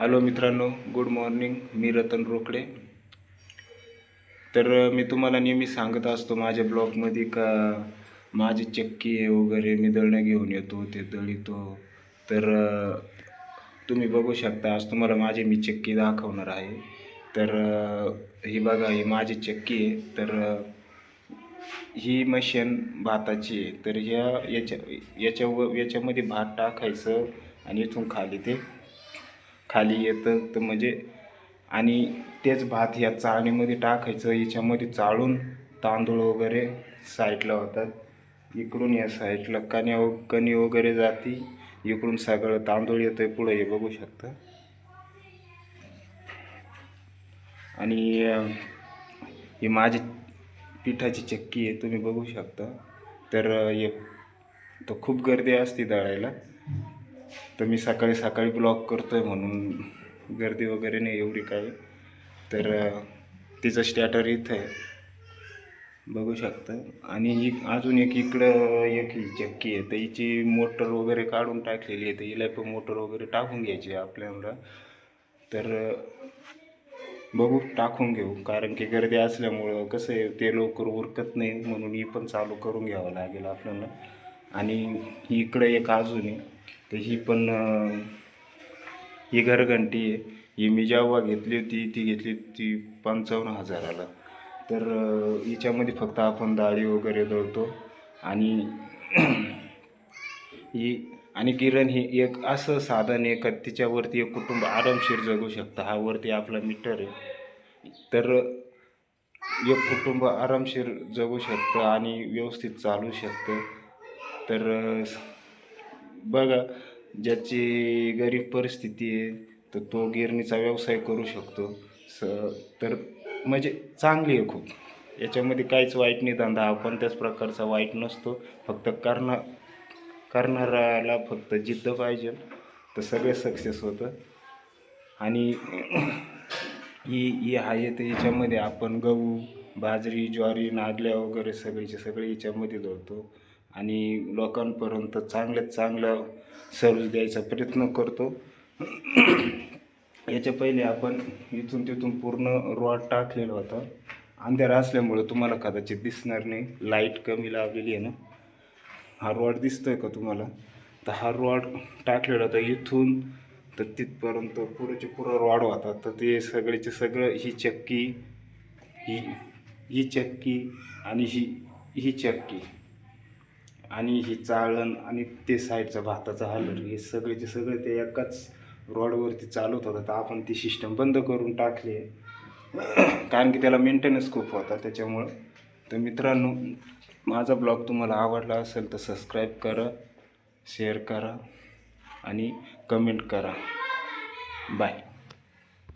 Hello मित्रांनो, good morning. मी रतन रोकडे. तर मी तुम्हाला नेहमी सांगत असतो माझ्या ब्लॉगमध्ये का माझी चक्की आहे वगैरे, मी दळणं घेऊन येतो, ते दळितो. तर तुम्ही बघू शकता, आज तुम्हाला मी चक्की दाखवणार आहे. तर ही बघा, ही माझी चक्की आहे. तर ही मशीन भाताची आहे. तर याच्यामध्ये भात टाकायचं आणि इथून खाली येतं. तर म्हणजे आणि तेच भात ह्या चाळणीमध्ये टाकायचं. याच्यामध्ये चाळून तांदूळ वगैरे साईडला होतात. इकडून या साईडला कणी वगैरे जाती. इकडून सगळं तांदूळ येतोय पुढे, हे बघू शकता. आणि ही माझी पिठाची चक्की आहे, तुम्ही बघू शकता. तर तर खूप गर्दी असते दळायला. तर मी सकाळी सकाळी ब्लॉग करतोय म्हणून गर्दी वगैरे नाही एवढी काही. तर तिचं स्टॅटर इथं आहे, बघू शकता. आणि अजून इकडं एक ही चक्की आहे. तर हिची मोटर वगैरे काढून टाकलेली आहे. तर हिला पण मोटर वगैरे टाकून घ्यायची आपल्याला. तर बघू, टाकून घेऊ. कारण की गर्दी असल्यामुळं कसं आहे, ते लवकर उरकत नाही, म्हणून ही पण चालू करून घ्यावं लागेल आपल्याला. आणि इकडं एक अजून आहे. तर ही घरघंटी आहे. ही मी जेव्हा घेतली होती, ती घेतली ती 55,000ला. तर हिच्यामध्ये फक्त आपण डाळी वगैरे दळतो. आणि गिरण ही एक असं साधन आहे का तिच्यावरती एक कुटुंब आरामशीर जगू शकतं. हा वरती आपला मीटर आहे. तर एक कुटुंब आरामशीर जगू शकतं आणि व्यवस्थित चालू शकतं. तर बघा, ज्याची गरीब परिस्थिती आहे तर तो गिरणीचा व्यवसाय करू शकतो. तर म्हणजे चांगली आहे खूप. याच्यामध्ये काहीच वाईट नाही. धंदा हा कोणत्याच प्रकारचा वाईट नसतो. फक्त करणाऱ्याला फक्त जिद्द पाहिजे, तर सगळे सक्सेस होतं. आणि ही आहे. तर याच्यामध्ये आपण गहू, बाजरी, ज्वारी, नागल्या वगैरे सगळे याच्यामध्ये दळतो. आणि लोकांपर्यंत चांगल्यात चांगलं सर्व्हिस द्यायचा प्रयत्न करतो. याच्या पहिले आपण इथून तिथून पूर्ण रॉड टाकलेला होता. अंधार असल्यामुळं तुम्हाला कदाचित दिसणार नाही, लाईट कमी लावलेली आहे ना. हा रॉड दिसतोय का तुम्हाला? तर हा रॉड टाकलेला होता इथून तर तिथपर्यंत पुढं रॉड होता. तर ते सगळेचे सगळं ही चक्की आणि ही चक्की आणि ही चाळण आणि ते साईडचा भाताचा हालर, हे सगळेचे सगळे ते एकाच रॉडवरती चालवत होता. तर आपण ती सिस्टम बंद करून टाकली आहे, कारण की त्याला मेंटेनन्स खूप होता त्याच्यामुळं. तर मित्रांनो, माझा ब्लॉग तुम्हाला आवडला असेल तर सबस्क्राईब करा, शेअर करा आणि कमेंट करा. बाय.